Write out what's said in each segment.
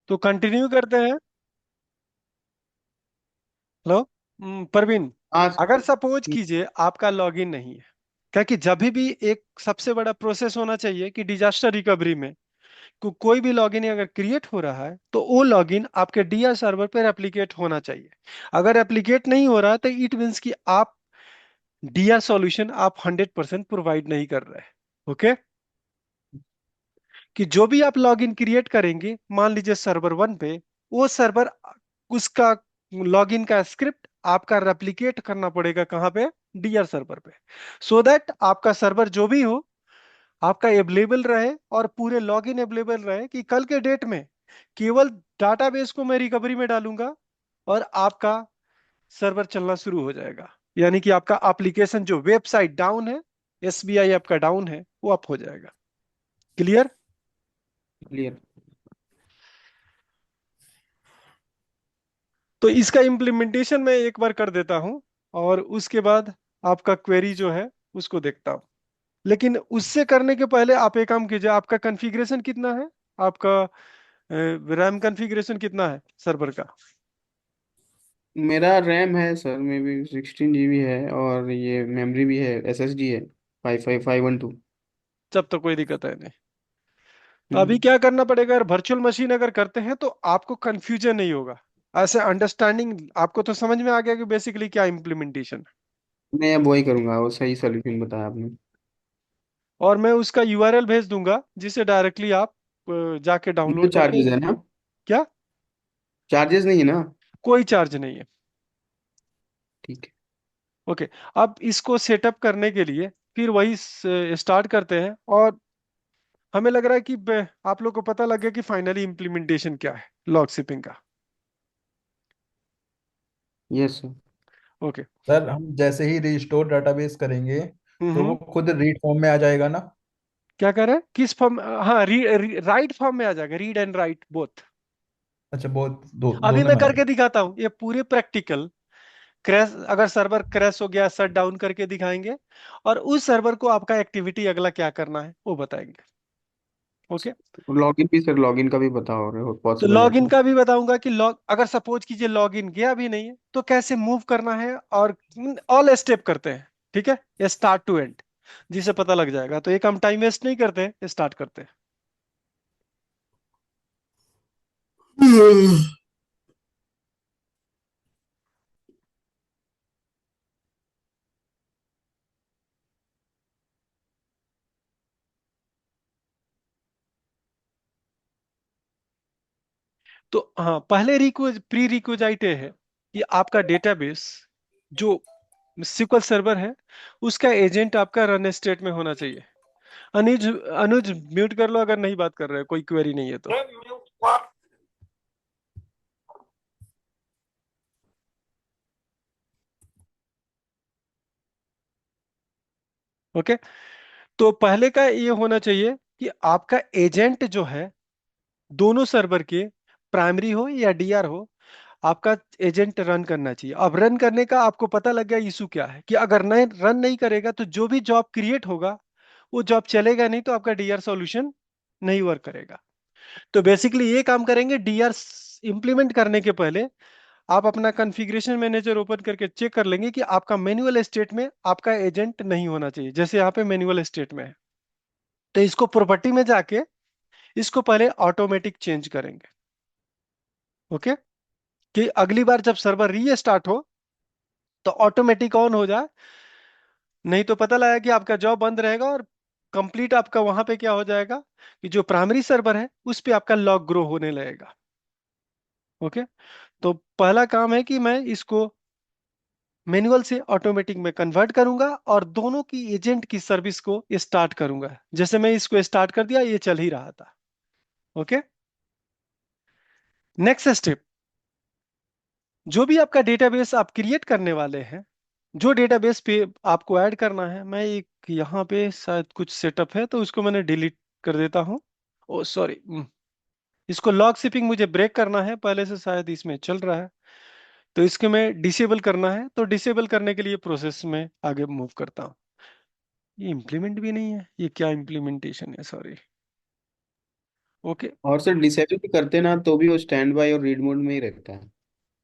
तो कंटिन्यू करते हैं। हेलो। परवीन, हाँ। अगर सपोज कीजिए आपका लॉगिन नहीं है, क्या कि जब भी एक सबसे बड़ा प्रोसेस होना चाहिए कि डिजास्टर रिकवरी में कोई भी लॉगिन अगर क्रिएट हो रहा है तो वो लॉगिन आपके डीआर सर्वर पर एप्लीकेट होना चाहिए। अगर एप्लीकेट नहीं हो रहा है तो इट मीन्स कि आप डीआर सॉल्यूशन आप 100% प्रोवाइड नहीं कर रहे हैं। ओके। कि जो भी आप लॉगिन क्रिएट करेंगे, मान लीजिए सर्वर वन पे, वो सर्वर उसका लॉगिन का स्क्रिप्ट आपका रेप्लिकेट करना पड़ेगा कहाँ पे? डीआर सर्वर पे। सो दैट आपका सर्वर जो भी हो आपका अवेलेबल रहे और पूरे लॉगिन अवेलेबल रहे कि कल के डेट में केवल डाटाबेस को मैं रिकवरी में डालूंगा और आपका सर्वर चलना शुरू हो जाएगा। यानी कि आपका एप्लीकेशन जो वेबसाइट डाउन है, एसबीआई आपका डाउन है, वो अप हो जाएगा। क्लियर? क्लियर। तो इसका इम्प्लीमेंटेशन मैं एक बार कर देता हूं और उसके बाद आपका क्वेरी जो है उसको देखता हूं। लेकिन उससे करने के पहले आप एक काम कीजिए, आपका कॉन्फ़िगरेशन कितना है? आपका रैम कॉन्फ़िगरेशन कितना है सर्वर का? मेरा रैम है सर में भी 16 GB है, और ये मेमोरी भी है, SSD है 55512। जब तो कोई दिक्कत है नहीं। तो अभी हम्म। क्या करना पड़ेगा, अगर वर्चुअल मशीन अगर करते हैं तो आपको कंफ्यूजन नहीं होगा। ऐसे अंडरस्टैंडिंग आपको तो समझ में आ गया कि बेसिकली क्या इम्प्लीमेंटेशन है। मैं अब वही करूंगा, वो सही सोल्यूशन बताया आपने। और मैं उसका यूआरएल भेज दूंगा जिसे डायरेक्टली आप जाके नो डाउनलोड करके। चार्जेस है ना? क्या? चार्जेस नहीं है ना? कोई चार्ज नहीं है। ठीक है। ओके। अब इसको सेटअप करने के लिए फिर वही स्टार्ट करते हैं। और हमें लग रहा है कि आप लोग को पता लग गया कि फाइनली इम्प्लीमेंटेशन क्या है लॉग शिपिंग का। Yes sir. ओके। सर हम जैसे ही रिस्टोर डाटाबेस करेंगे तो वो हम्म। खुद रीड फॉर्म में आ जाएगा ना? क्या कह रहे हैं, किस फॉर्म? हाँ, राइट फॉर्म में आ जाएगा, रीड एंड राइट बोथ। अच्छा, बहुत अभी दोनों मैं में करके आएगा। दिखाता हूँ ये पूरे प्रैक्टिकल। क्रैश, अगर सर्वर क्रैश हो गया शट डाउन करके दिखाएंगे और उस सर्वर को आपका एक्टिविटी अगला क्या करना है वो बताएंगे। ओके। लॉगिन भी सर, लॉगिन का भी बताओ, अगर तो पॉसिबल है लॉगिन तो। का भी बताऊंगा कि लॉग अगर सपोज कीजिए लॉगिन गया भी नहीं है तो कैसे मूव करना है। और ऑल स्टेप करते हैं। ठीक है, ये स्टार्ट टू एंड जिसे पता लग जाएगा। तो एक हम टाइम वेस्ट नहीं करते, स्टार्ट करते हैं। तो हाँ, पहले प्री रिक्विजाइट है कि आपका डेटाबेस जो SQL सर्वर है उसका एजेंट आपका रन स्टेट में होना चाहिए। अनुज, अनुज म्यूट कर लो अगर नहीं बात कर रहे हो, कोई क्वेरी नहीं है तो। ओके। तो पहले का ये होना चाहिए कि आपका एजेंट जो है दोनों सर्वर के, प्राइमरी हो या डीआर हो, आपका एजेंट रन करना चाहिए। अब रन करने का आपको पता लग गया इशू क्या है कि अगर नहीं रन नहीं करेगा तो जो भी जॉब क्रिएट होगा वो जॉब चलेगा नहीं, तो आपका डीआर सॉल्यूशन नहीं वर्क करेगा। तो बेसिकली ये काम करेंगे, डीआर इंप्लीमेंट करने के पहले आप अपना कॉन्फ़िगरेशन मैनेजर ओपन करके चेक कर लेंगे कि आपका मैनुअल स्टेट में आपका एजेंट नहीं होना चाहिए। जैसे यहाँ पे मैनुअल स्टेट में है तो इसको प्रॉपर्टी में जाके इसको पहले ऑटोमेटिक चेंज करेंगे। ओके। कि अगली बार जब सर्वर रीस्टार्ट हो तो ऑटोमेटिक ऑन हो जाए। नहीं तो पता लगा कि आपका जॉब बंद रहेगा और कंप्लीट आपका वहां पे क्या हो जाएगा कि जो प्राइमरी सर्वर है उस पे आपका लॉग ग्रो होने लगेगा। ओके। तो पहला काम है कि मैं इसको मैनुअल से ऑटोमेटिक में कन्वर्ट करूंगा और दोनों की एजेंट की सर्विस को स्टार्ट करूंगा। जैसे मैं इसको स्टार्ट कर दिया, ये चल ही रहा था। ओके। नेक्स्ट स्टेप, जो भी आपका डेटाबेस आप क्रिएट करने वाले हैं, जो डेटाबेस पे आपको ऐड करना है, मैं एक यहाँ पे शायद कुछ सेटअप है तो उसको मैंने डिलीट कर देता हूँ। ओ सॉरी, इसको लॉग शिपिंग मुझे ब्रेक करना है, पहले से शायद इसमें चल रहा है। तो इसके मैं डिसेबल करना है, तो डिसेबल करने के लिए प्रोसेस में आगे मूव करता हूँ। ये इम्प्लीमेंट भी नहीं है, ये क्या इम्प्लीमेंटेशन है, सॉरी। ओके। और सर डिसेबल भी करते ना तो भी वो स्टैंड बाय और रीड मोड में ही रहता है,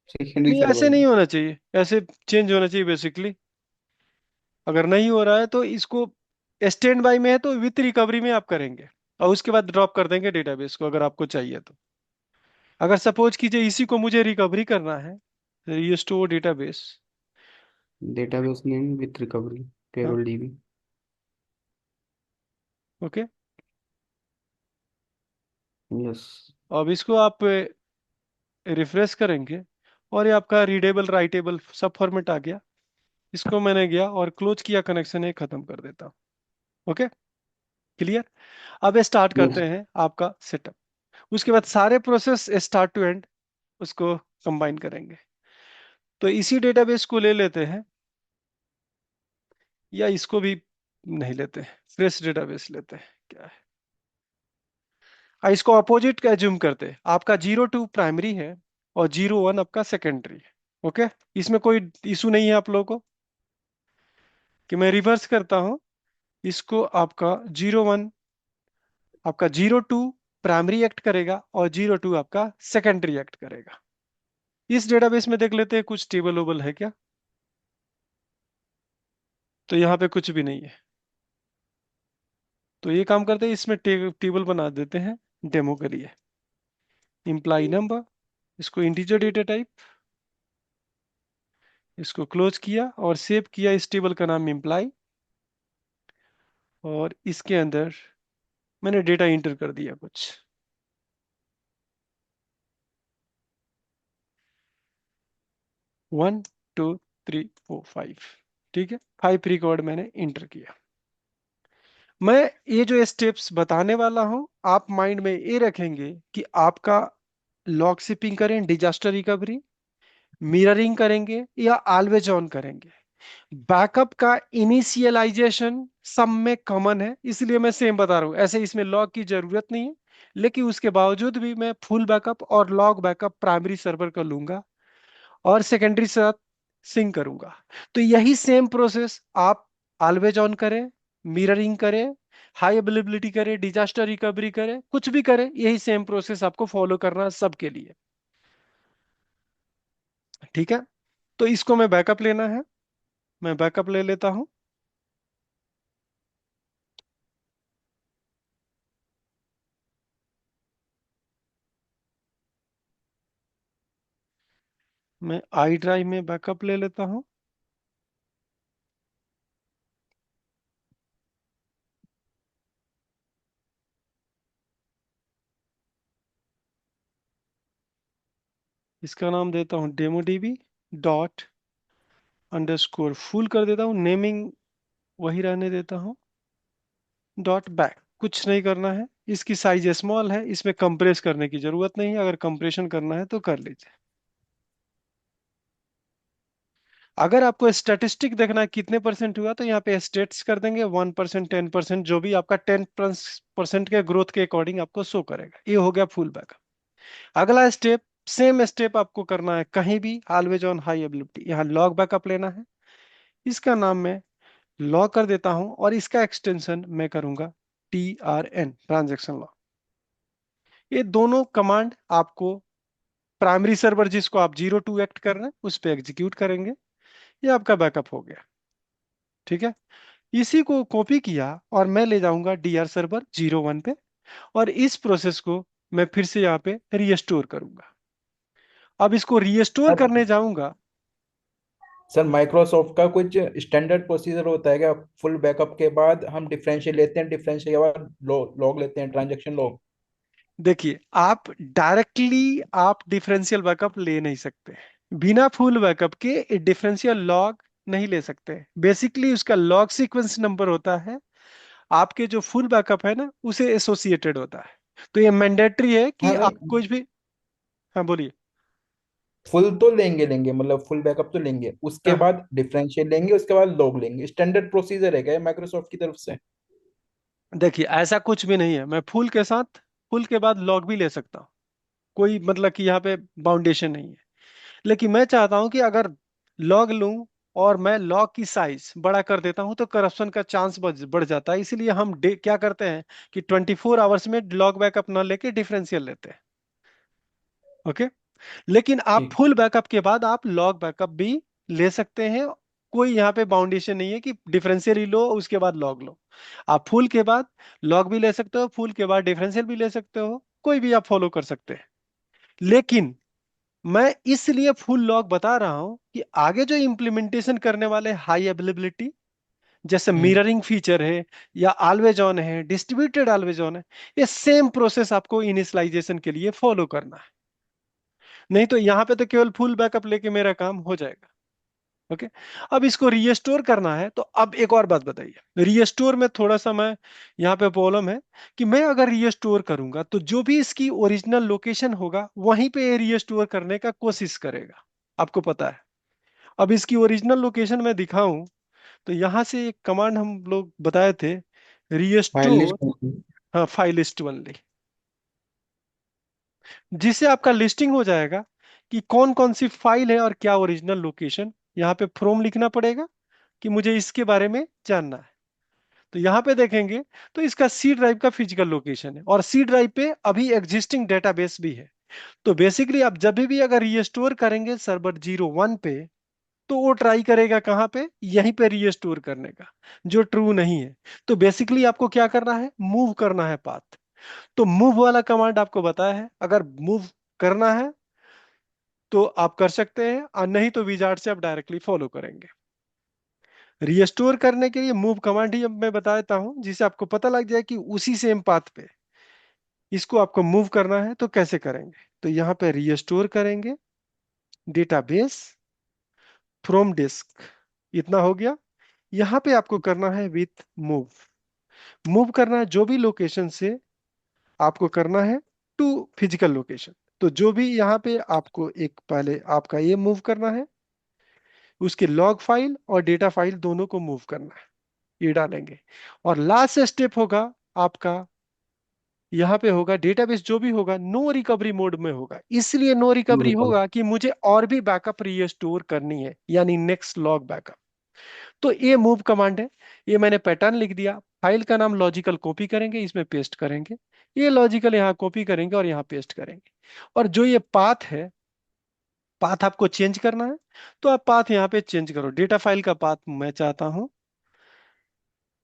सेकेंडरी नहीं, सर्वर ऐसे नहीं में। होना चाहिए, ऐसे चेंज होना चाहिए बेसिकली। अगर नहीं हो रहा है तो इसको, स्टैंड बाय में है तो विथ रिकवरी में आप करेंगे, और उसके बाद ड्रॉप कर देंगे डेटाबेस को अगर आपको चाहिए तो। अगर सपोज कीजिए इसी को मुझे रिकवरी करना है, restore database. Database name with recovery, हाँ। Payroll DB. ओके। यस। अब इसको आप रिफ्रेश करेंगे और ये आपका रीडेबल राइटेबल सब फॉर्मेट आ गया। इसको मैंने गया और क्लोज किया, कनेक्शन है, खत्म कर देता हूँ। Okay, clear. अब स्टार्ट यस। करते हैं आपका सेटअप। उसके बाद सारे प्रोसेस स्टार्ट टू एंड उसको कंबाइन करेंगे। तो इसी डेटाबेस को ले लेते हैं, या इसको भी नहीं लेते हैं, फ्रेश डेटाबेस लेते हैं, क्या है। इसको अपोजिट का एज्यूम करते हैं, आपका 02 प्राइमरी है और 01 आपका सेकेंडरी है। ओके, इसमें कोई इशू नहीं है आप लोगों को, कि मैं रिवर्स करता हूं। इसको आपका 01, आपका 02 प्राइमरी एक्ट करेगा और 02 आपका सेकेंडरी एक्ट करेगा। इस डेटाबेस में देख लेते हैं कुछ टेबल ओबल है क्या। तो यहाँ पे कुछ भी नहीं है। तो ये काम करते हैं, इसमें टेबल बना देते हैं डेमो के लिए। इम्प्लाई नंबर, इसको इंटीजर डेटा टाइप, इसको क्लोज किया और सेव किया। इस टेबल का नाम इम्प्लाई, और इसके अंदर मैंने डेटा इंटर कर दिया कुछ। 1 2 3 4 5, ठीक है, 5 रिकॉर्ड मैंने इंटर किया। मैं ये जो स्टेप्स बताने वाला हूं, आप माइंड में ये रखेंगे कि आपका लॉग शिपिंग करें, डिजास्टर रिकवरी, मिररिंग करेंगे या ऑलवेज ऑन करेंगे। बैकअप का इनिशियलाइजेशन सब में कॉमन है, इसलिए मैं सेम बता रहा हूं। ऐसे इसमें लॉग की जरूरत नहीं है, लेकिन उसके बावजूद भी मैं फुल बैकअप और लॉग बैकअप प्राइमरी सर्वर का लूंगा और सेकेंडरी साथ सिंक करूंगा। तो यही सेम प्रोसेस आप ऑलवेज ऑन करें, मिररिंग करें, हाई अवेलेबिलिटी करें, डिजास्टर रिकवरी करें, कुछ भी करें, यही सेम प्रोसेस आपको फॉलो करना है सबके लिए। ठीक है, तो इसको मैं बैकअप लेना है, मैं बैकअप ले लेता हूं। मैं आई ड्राइव में बैकअप ले लेता हूं। इसका नाम देता हूं demo dB dot underscore, full कर देता हूं, नेमिंग वही रहने देता हूं, डॉट बैक। कुछ नहीं करना है, इसकी साइज स्मॉल है, इसमें कंप्रेस करने की जरूरत नहीं है, अगर कंप्रेशन करना है तो कर लीजिए। अगर आपको स्टैटिस्टिक देखना है कितने परसेंट हुआ, तो यहाँ पे स्टेट्स कर देंगे, 1%, 10%, जो भी आपका 10% के ग्रोथ के अकॉर्डिंग आपको शो करेगा। ये हो गया फुल बैकअप। अगला स्टेप, सेम स्टेप आपको करना है कहीं भी, ऑलवेज ऑन हाई एबिलिटी, यहाँ लॉग बैकअप लेना है। इसका नाम मैं लॉग कर देता हूं और इसका एक्सटेंशन मैं करूंगा TRN, ट्रांजेक्शन लॉग। ये दोनों कमांड आपको प्राइमरी सर्वर जिसको आप 02 एक्ट कर रहे हैं उस पर एग्जीक्यूट करेंगे। ये आपका बैकअप हो गया। ठीक है, इसी को कॉपी किया और मैं ले जाऊंगा DR सर्वर 01 पे, और इस प्रोसेस को मैं फिर से यहाँ पे रीस्टोर करूंगा। अब इसको रीस्टोर सर करने जाऊंगा। सर माइक्रोसॉफ्ट का कुछ स्टैंडर्ड प्रोसीजर होता है क्या? फुल बैकअप के बाद हम डिफरेंशियल लेते हैं, डिफरेंशियल के बाद लॉग लेते हैं, ट्रांजैक्शन लॉग। देखिए, आप डायरेक्टली आप डिफरेंशियल बैकअप ले नहीं सकते, बिना फुल बैकअप के डिफरेंशियल लॉग नहीं ले सकते। बेसिकली उसका लॉग सीक्वेंस नंबर होता है, आपके जो फुल बैकअप है ना उसे एसोसिएटेड होता है। तो ये मैंडेटरी है कि हाँ आप सर, कुछ भी। हाँ बोलिए। फुल तो लेंगे लेंगे, मतलब फुल बैकअप तो लेंगे, उसके हाँ, बाद डिफरेंशियल लेंगे, उसके बाद लॉग लेंगे। स्टैंडर्ड प्रोसीजर है क्या माइक्रोसॉफ्ट की तरफ से? देखिए ऐसा कुछ भी नहीं है, मैं फुल के साथ फुल के बाद लॉग भी ले सकता हूँ, कोई मतलब कि यहाँ पे बाउंडेशन नहीं है। लेकिन मैं चाहता हूं कि अगर लॉग लूं और मैं लॉग की साइज बड़ा कर देता हूं तो करप्शन का चांस बढ़ जाता है। इसीलिए हम क्या करते हैं कि 24 आवर्स में लॉग बैकअप ना लेके डिफरेंशियल लेते हैं। ओके। लेकिन आप ठीक। फुल बैकअप के बाद आप लॉग बैकअप भी ले सकते हैं। कोई यहाँ पे बाउंडेशन नहीं है कि डिफरेंशियल ही लो उसके बाद लॉग लो। आप फुल के बाद लॉग भी ले सकते हो, फुल के बाद डिफरेंशियल भी ले सकते हो, कोई भी आप फॉलो कर सकते हैं। लेकिन मैं इसलिए फुल लॉग बता रहा हूं कि आगे जो इंप्लीमेंटेशन करने वाले हाई अवेलेबिलिटी, जैसे हम्म। मिररिंग फीचर है या ऑलवेज ऑन है, डिस्ट्रीब्यूटेड ऑलवेज ऑन है, ये सेम प्रोसेस आपको इनिशियलाइजेशन के लिए फॉलो करना है। नहीं तो यहां पे तो केवल फुल बैकअप लेके मेरा काम हो जाएगा। ओके। अब इसको रीस्टोर करना है तो अब एक और बात बताइए, रीस्टोर में थोड़ा सा मैं यहाँ पे प्रॉब्लम है कि मैं अगर रीस्टोर करूंगा तो जो भी इसकी ओरिजिनल लोकेशन होगा वहीं पे रीस्टोर करने का कोशिश करेगा। आपको पता है। अब इसकी ओरिजिनल लोकेशन में दिखाऊं तो यहां से एक कमांड हम लोग बताए थे, फाइल रीस्टोर। लिस्ट। हाँ, फाइल लिस्ट ओनली, जिससे आपका लिस्टिंग हो जाएगा कि कौन कौन सी फाइल है और क्या ओरिजिनल लोकेशन। यहाँ पे फ्रॉम लिखना पड़ेगा कि मुझे इसके बारे में जानना है। तो यहाँ पे देखेंगे तो इसका सी ड्राइव का फिजिकल लोकेशन है और सी ड्राइव पे अभी एग्जिस्टिंग डेटाबेस भी है। तो बेसिकली आप जब भी अगर रीस्टोर करेंगे सर्वर 01 पे तो वो ट्राई करेगा कहाँ पे, यहीं पे रीस्टोर करने का, जो ट्रू नहीं है। तो बेसिकली आपको क्या करना है, मूव करना है पाथ। तो मूव वाला कमांड आपको बताया है, अगर मूव करना है तो आप कर सकते हैं और नहीं तो विजार्ड से आप डायरेक्टली फॉलो करेंगे। रीस्टोर करने के लिए मूव कमांड ही अब मैं बता देता हूं जिससे आपको पता लग जाए कि उसी सेम पाथ पे इसको आपको मूव करना है तो कैसे करेंगे। तो यहां पे रीस्टोर करेंगे डेटाबेस फ्रॉम डिस्क, इतना हो गया। यहां पे आपको करना है विथ मूव। मूव करना है जो भी लोकेशन से आपको करना है टू फिजिकल लोकेशन। तो जो भी यहाँ पे आपको एक पहले आपका ये मूव करना है, उसके लॉग फाइल और डेटा फाइल दोनों को मूव करना है, ये डालेंगे। और लास्ट स्टेप होगा आपका, यहाँ पे होगा डेटाबेस जो भी होगा नो रिकवरी मोड में होगा। इसलिए नो रिकवरी होगा कि मुझे और भी बैकअप रीस्टोर करनी है, यानी नेक्स्ट लॉग बैकअप। तो ये मूव कमांड है। ये मैंने पैटर्न लिख दिया, फाइल का नाम लॉजिकल कॉपी करेंगे, इसमें पेस्ट करेंगे। ये लॉजिकल यहाँ कॉपी करेंगे और यहाँ पेस्ट करेंगे। और जो ये पाथ है, पाथ आपको चेंज करना है तो आप पाथ यहाँ पे चेंज करो। डेटा फाइल का पाथ मैं चाहता हूं,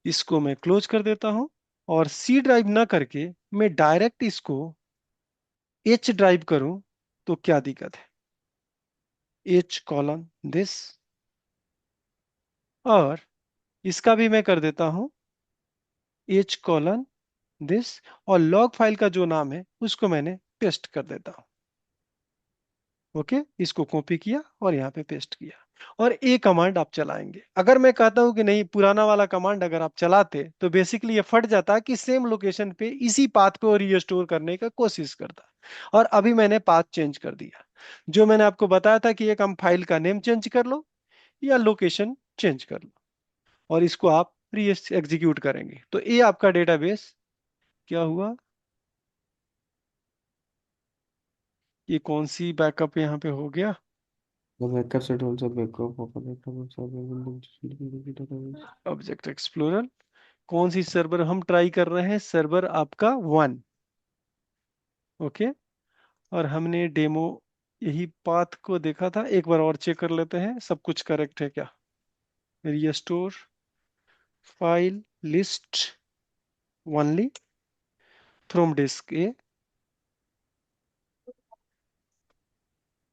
इसको मैं क्लोज कर देता हूं। और सी ड्राइव ना करके मैं डायरेक्ट इसको एच ड्राइव करूं तो क्या दिक्कत है, एच कॉलन दिस। और इसका भी मैं कर देता हूं एच कॉलन दिस। और लॉग फाइल का जो नाम है उसको मैंने पेस्ट कर देता हूं। ओके, इसको कॉपी किया और यहाँ पे पेस्ट किया। और ये कमांड आप चलाएंगे। अगर मैं कहता हूं कि नहीं, पुराना वाला कमांड अगर आप चलाते तो बेसिकली ये फट जाता कि सेम लोकेशन पे इसी पाथ को रीस्टोर करने का कोशिश करता। और अभी मैंने पाथ चेंज कर दिया। जो मैंने आपको बताया था कि एक हम फाइल का नेम चेंज कर लो या लोकेशन चेंज कर लो और इसको आप री एग्जीक्यूट करेंगे तो ये आपका डेटाबेस क्या हुआ। ये कौन सी बैकअप यहाँ पे हो गया, The backup set also backup of a backup of server will be database. Object explorer. कौन सी सर्वर हम ट्राई कर रहे हैं, सर्वर आपका 1। ओके। और हमने डेमो यही पाथ को देखा था, एक बार और चेक कर लेते हैं सब कुछ करेक्ट है क्या। Restore file list only from disk A,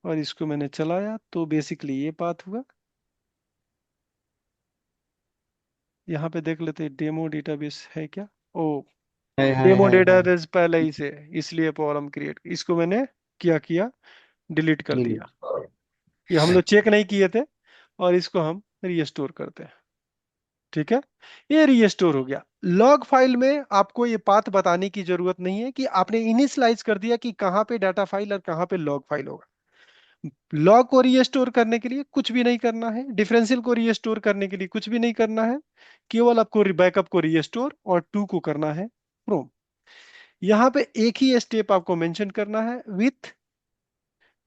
और इसको मैंने चलाया तो बेसिकली ये पाथ हुआ। यहाँ पे देख लेते हैं डेमो डेटाबेस है क्या। ओ, डेमो है डेटाबेस पहले ही से, इसलिए प्रॉब्लम क्रिएट, इसको मैंने क्या किया, डिलीट कर दिया। डिलीट। ये हम लोग चेक नहीं किए थे और इसको हम रीस्टोर करते हैं। ठीक है, ये रीस्टोर हो गया। लॉग फाइल में आपको ये पाथ बताने की जरूरत नहीं है कि आपने इनिशियलाइज कर दिया कि कहाँ पे डाटा फाइल और कहाँ पे लॉग फाइल होगा। लॉग को रीस्टोर करने के लिए कुछ भी नहीं करना है, डिफरेंशियल को रीस्टोर करने के लिए कुछ भी नहीं करना है। केवल आपको बैकअप को रीस्टोर और टू को करना है फ्रॉम। यहाँ पे एक ही स्टेप आपको मेंशन करना है, विथ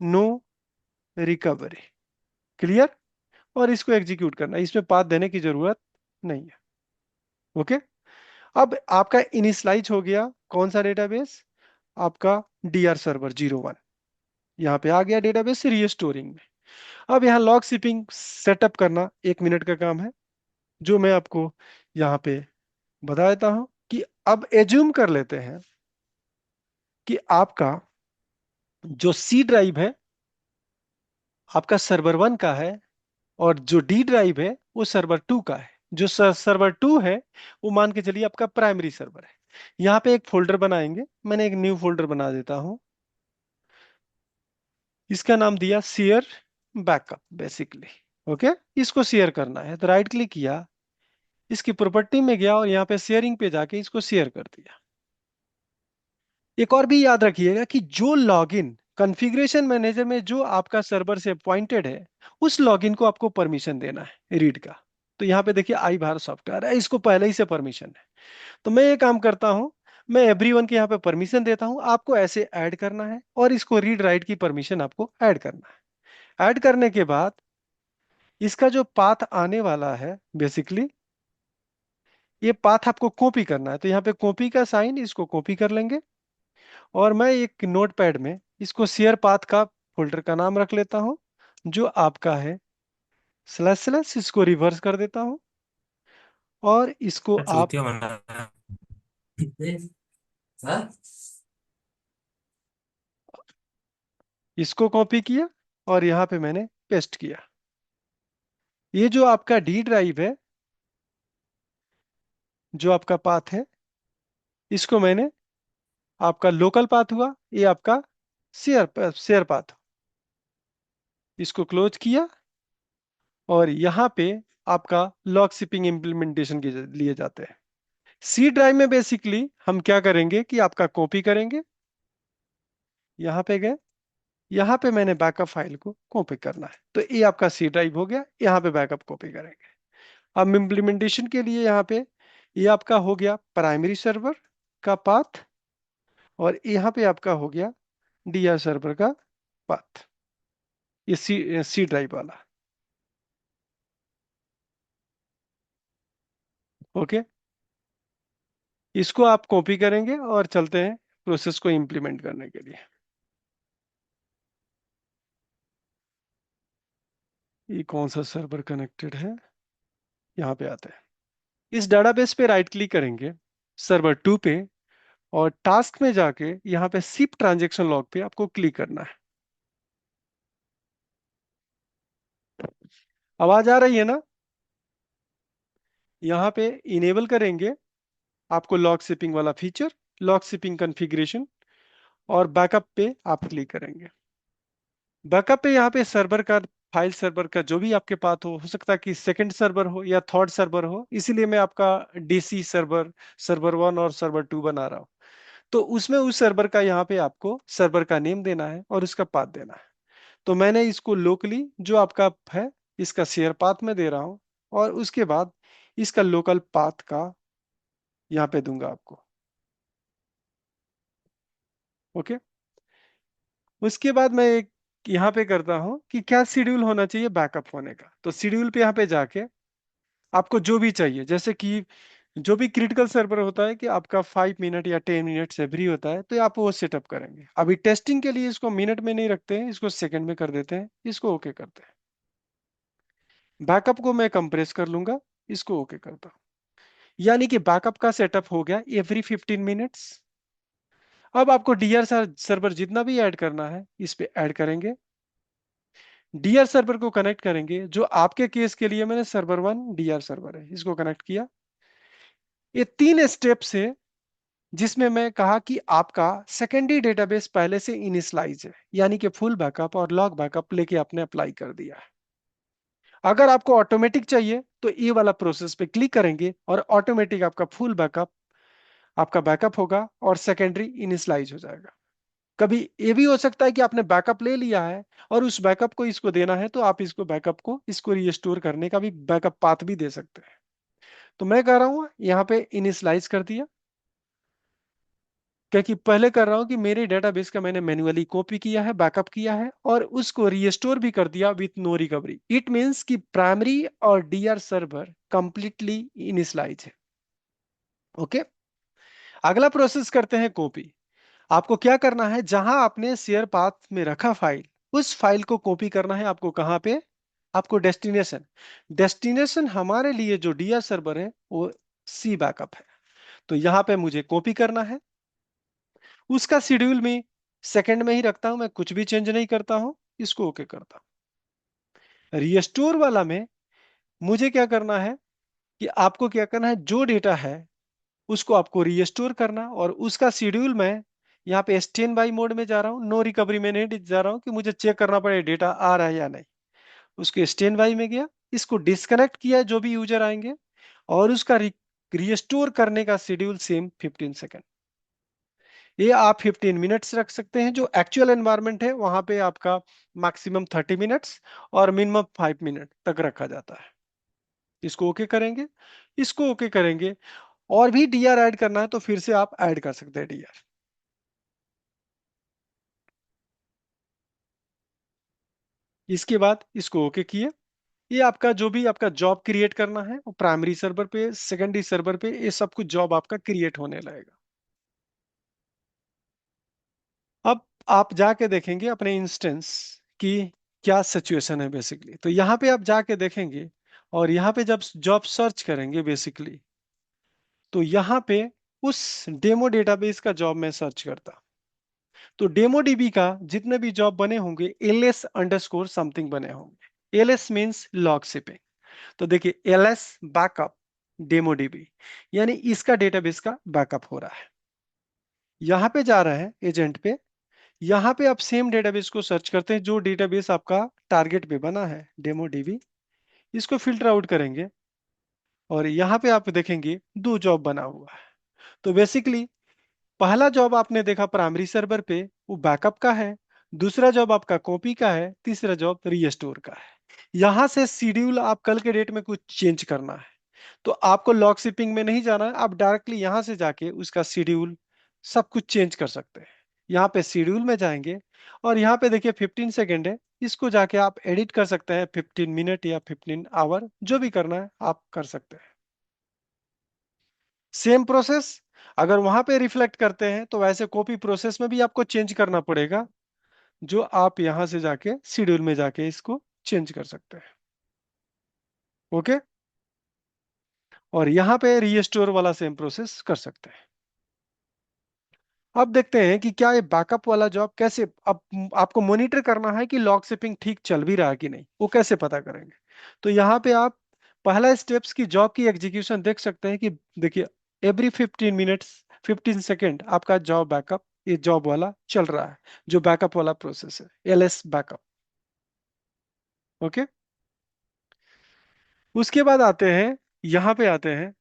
नो रिकवरी। क्लियर। और इसको एग्जीक्यूट करना है, इसमें पाथ देने की जरूरत नहीं है। ओके। अब आपका इनिशियलाइज हो गया कौन सा डेटाबेस, आपका dr server 01, यहाँ पे आ गया डेटाबेस से रीस्टोरिंग में। अब यहाँ लॉग शिपिंग सेटअप करना 1 मिनट का काम है, जो मैं आपको यहाँ पे बता देता हूं कि अब एज्यूम कर लेते हैं कि आपका जो सी ड्राइव है आपका सर्वर 1 का है, और जो डी ड्राइव है वो सर्वर 2 का है। जो सर्वर 2 है वो मान के चलिए आपका प्राइमरी सर्वर है। यहाँ पे एक फोल्डर बनाएंगे, मैंने एक न्यू फोल्डर बना देता हूं, इसका नाम दिया शेयर बैकअप बेसिकली। ओके। इसको शेयर करना है तो राइट क्लिक किया, इसकी प्रॉपर्टी में गया और यहाँ पे शेयरिंग पे जाके इसको शेयर कर दिया। एक और भी याद रखिएगा कि जो लॉगिन कॉन्फ़िगरेशन मैनेजर में जो आपका सर्वर से अपॉइंटेड है, उस लॉगिन को आपको परमिशन देना है रीड का। तो यहाँ पे देखिए आई भारत सॉफ्टवेयर है, इसको पहले ही से परमिशन है। तो मैं ये काम करता हूँ, मैं एवरीवन के यहाँ पे परमिशन देता हूँ, आपको ऐसे ऐड करना है और इसको रीड राइट की परमिशन आपको ऐड करना है। ऐड करने के बाद इसका जो पाथ आने वाला है बेसिकली, ये पाथ आपको कॉपी करना है। तो यहाँ पे कॉपी का साइन, इसको कॉपी कर लेंगे और मैं एक नोटपैड में इसको शेयर पाथ का फोल्डर का नाम रख लेता हूं, जो आपका है स्लैश स्लैश, इसको रिवर्स कर देता हूं और इसको आप चूतिया बना हाँ? इसको कॉपी किया और यहाँ पे मैंने पेस्ट किया। ये जो आपका डी ड्राइव है, जो आपका पाथ है, इसको मैंने, आपका लोकल पाथ हुआ, ये आपका शेयर शेयर पाथ, इसको क्लोज किया और यहाँ पे आपका लॉग शिपिंग इंप्लीमेंटेशन के लिए जाते हैं। सी ड्राइव में बेसिकली हम क्या करेंगे कि आपका कॉपी करेंगे, यहाँ पे गए, यहाँ पे मैंने बैकअप फाइल को कॉपी करना है, तो ये आपका सी ड्राइव हो गया, यहाँ पे बैकअप कॉपी करेंगे। अब इम्प्लीमेंटेशन के लिए यहाँ पे ये आपका हो गया प्राइमरी सर्वर का पाथ और यहाँ पे आपका हो गया डीआर सर्वर का पाथ, ये सी ड्राइव वाला। ओके। इसको आप कॉपी करेंगे और चलते हैं प्रोसेस को इंप्लीमेंट करने के लिए। ये कौन सा सर्वर कनेक्टेड है, यहाँ पे आते हैं। इस डेटाबेस पे राइट क्लिक करेंगे सर्वर 2 पे और टास्क में जाके यहाँ पे सिप ट्रांजेक्शन लॉग पे आपको क्लिक करना है। आवाज आ रही है ना? यहाँ पे इनेबल करेंगे आपको लॉग शिपिंग वाला फीचर, लॉग शिपिंग कॉन्फ़िगरेशन, और बैकअप पे आप क्लिक करेंगे। बैकअप पे यहाँ पे सर्वर का, फाइल सर्वर का जो भी आपके पास हो सकता है कि सेकंड सर्वर हो या थर्ड सर्वर हो, इसीलिए मैं आपका डीसी सर्वर, सर्वर 1 और सर्वर 2 बना रहा हूँ। तो उसमें उस सर्वर का यहाँ पे आपको सर्वर का नेम देना है और उसका पाथ देना है। तो मैंने इसको लोकली जो आपका है इसका शेयर पाथ में दे रहा हूँ और उसके बाद इसका लोकल पाथ का यहाँ पे दूंगा आपको। ओके। उसके बाद मैं एक यहाँ पे करता हूँ कि क्या शेड्यूल होना चाहिए बैकअप होने का। तो शेड्यूल पे यहाँ पे जाके आपको जो भी चाहिए, जैसे कि जो भी क्रिटिकल सर्वर होता है कि आपका 5 मिनट या 10 मिनट से फ्री होता है, तो आप वो सेटअप करेंगे। अभी टेस्टिंग के लिए इसको मिनट में नहीं रखते हैं, इसको सेकंड में कर देते हैं, इसको ओके करते हैं। बैकअप को मैं कंप्रेस कर लूंगा, इसको ओके करता हूं। यानी कि बैकअप का सेटअप हो गया एवरी 15 मिनट्स। अब आपको डीआर सर्वर जितना भी ऐड करना है इस पे ऐड करेंगे, डीआर सर्वर को कनेक्ट करेंगे। जो आपके केस के लिए मैंने सर्वर 1 डीआर सर्वर है, इसको कनेक्ट किया। ये 3 स्टेप है जिसमें मैं कहा कि आपका सेकेंडरी डेटाबेस पहले से इनिशियलाइज है, यानी कि फुल बैकअप और लॉग बैकअप लेके आपने अप्लाई कर दिया है। अगर आपको ऑटोमेटिक चाहिए तो ये वाला प्रोसेस पे क्लिक करेंगे और ऑटोमेटिक आपका फुल बैकअप, आपका बैकअप होगा और सेकेंडरी इनिशियलाइज हो जाएगा। कभी ये भी हो सकता है कि आपने बैकअप ले लिया है और उस बैकअप को इसको देना है, तो आप इसको बैकअप को इसको रीस्टोर करने का भी बैकअप पाथ भी दे सकते हैं। तो मैं कह रहा हूं यहाँ पे इनिशियलाइज कर दिया, क्योंकि पहले कर रहा हूं कि मेरे डेटाबेस का मैंने मैन्युअली कॉपी किया है, बैकअप किया है और उसको रीस्टोर भी कर दिया with no recovery. It means कि प्राइमरी और डीआर सर्वर कंप्लीटली इनिशियलाइज है। ओके, अगला प्रोसेस करते हैं कॉपी। आपको क्या करना है, जहां आपने शेयर पाथ में रखा फाइल, उस फाइल को कॉपी करना है आपको। कहां पे? आपको डेस्टिनेशन। डेस्टिनेशन हमारे लिए जो डीआर सर्वर है वो सी बैकअप है। तो यहां पे मुझे कॉपी करना है। उसका शेड्यूल में सेकंड में ही रखता हूं, मैं कुछ भी चेंज नहीं करता हूं। इसको ओके करता हूं। रीस्टोर वाला में मुझे क्या करना है कि आपको क्या करना है, जो डेटा है उसको आपको रीस्टोर करना, और उसका शेड्यूल मैं यहाँ पे स्टैंड बाई मोड में जा रहा हूँ, नो रिकवरी में नहीं जा रहा हूँ कि मुझे चेक करना पड़े डेटा आ रहा है या नहीं। उसके स्टैंड बाई में गया, इसको डिस्कनेक्ट किया जो भी यूजर आएंगे, और उसका रीस्टोर करने का शेड्यूल सेम 15 सेकेंड। ये आप 15 मिनट्स रख सकते हैं। जो एक्चुअल एनवायरनमेंट है वहां पे आपका मैक्सिमम 30 मिनट्स और मिनिमम 5 मिनट तक रखा जाता है। इसको ओके करेंगे। इसको ओके करेंगे। और भी डीआर ऐड करना है तो फिर से आप ऐड कर सकते हैं डीआर। इसके बाद इसको ओके किए। ये आपका जो भी आपका जॉब क्रिएट करना है वो प्राइमरी सर्वर पे, सेकेंडरी सर्वर पे, ये सब कुछ जॉब आपका क्रिएट होने लगेगा। अब आप जाके देखेंगे अपने इंस्टेंस की क्या सिचुएशन है बेसिकली। तो यहाँ पे आप जाके देखेंगे, और यहाँ पे जब जॉब सर्च करेंगे बेसिकली, तो यहाँ पे उस डेमो डेटाबेस का जॉब में सर्च करता। तो डेमो डीबी का जितने भी जॉब बने होंगे एलएस अंडरस्कोर समथिंग बने होंगे। LS means log shipping. तो देखिए एलएस बैकअप डेमो डीबी, यानी इसका डेटाबेस का बैकअप हो रहा है। यहाँ पे जा रहा है एजेंट पे। यहाँ पे आप सेम डेटाबेस को सर्च करते हैं जो डेटाबेस आपका टारगेट पे बना है, डेमो डीबी। इसको फिल्टर आउट करेंगे, और यहाँ पे आप देखेंगे दो जॉब बना हुआ है। तो बेसिकली पहला जॉब आपने देखा प्राइमरी सर्वर पे, वो बैकअप का है। दूसरा जॉब आपका कॉपी का है। तीसरा जॉब रीस्टोर का है। यहां से शेड्यूल आप कल के डेट में कुछ चेंज करना है तो आपको लॉग शिपिंग में नहीं जाना है, आप डायरेक्टली यहां से जाके उसका शेड्यूल सब कुछ चेंज कर सकते हैं। यहाँ पे शेड्यूल में जाएंगे, और यहाँ पे देखिए 15 सेकेंड है। इसको जाके आप एडिट कर सकते हैं 15 मिनट या 15 आवर, जो भी करना है आप कर सकते हैं। सेम प्रोसेस अगर वहां पे रिफ्लेक्ट करते हैं तो वैसे कॉपी प्रोसेस में भी आपको चेंज करना पड़ेगा, जो आप यहां से जाके शेड्यूल में जाके इसको चेंज कर सकते हैं। ओके, और यहाँ पे रीस्टोर वाला सेम प्रोसेस कर सकते हैं। अब देखते हैं कि क्या ये बैकअप वाला जॉब कैसे, अब आपको मॉनिटर करना है कि लॉग शिपिंग ठीक चल भी रहा है कि नहीं, वो कैसे पता करेंगे। तो यहाँ पे आप पहला स्टेप्स की जॉब की एग्जीक्यूशन देख सकते हैं कि देखिए एवरी 15 मिनट्स 15 सेकेंड आपका जॉब बैकअप, ये जॉब वाला चल रहा है, जो बैकअप वाला प्रोसेस है, एलएस बैकअप। ओके, उसके बाद आते हैं, यहाँ पे आते हैं,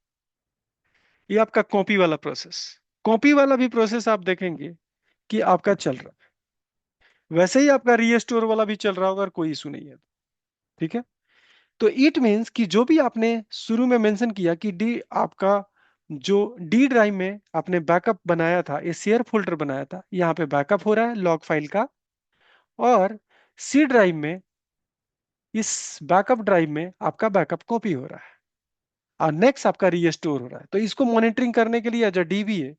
ये आपका कॉपी वाला प्रोसेस। कॉपी वाला भी प्रोसेस आप देखेंगे कि आपका चल रहा है, वैसे ही आपका रीस्टोर वाला भी चल रहा होगा, अगर कोई इशू नहीं है। ठीक है, तो इट मीन्स कि जो भी आपने शुरू में मेंशन किया कि डी आपका जो डी ड्राइव में आपने बैकअप बनाया था, ये शेयर फोल्डर बनाया था, यहाँ पे बैकअप हो रहा है लॉग फाइल का। और सी ड्राइव में, इस बैकअप ड्राइव में आपका बैकअप कॉपी हो रहा है, और नेक्स्ट आपका रीस्टोर हो रहा है। तो इसको मॉनिटरिंग करने के लिए एज अ डीबी है,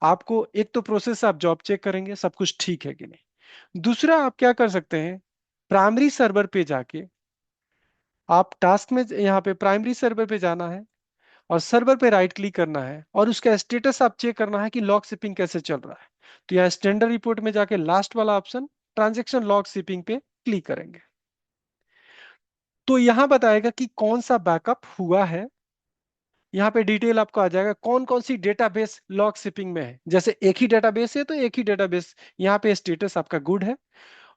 आपको एक तो प्रोसेस आप जॉब चेक करेंगे सब कुछ ठीक है कि नहीं। दूसरा आप क्या कर सकते हैं, प्राइमरी सर्वर पे जाके आप टास्क में यहाँ पे प्राइमरी सर्वर पे जाना है, और सर्वर पे राइट क्लिक करना है, और उसका स्टेटस आप चेक करना है कि लॉग शिपिंग कैसे चल रहा है। तो यहाँ स्टैंडर्ड रिपोर्ट में जाके लास्ट वाला ऑप्शन ट्रांजेक्शन लॉग शिपिंग पे क्लिक करेंगे, तो यहाँ बताएगा कि कौन सा बैकअप हुआ है। यहाँ पे डिटेल आपको आ जाएगा कौन कौन सी डेटाबेस लॉग शिपिंग में है। जैसे एक ही डेटाबेस है तो एक ही डेटाबेस, यहाँ पे स्टेटस आपका गुड है।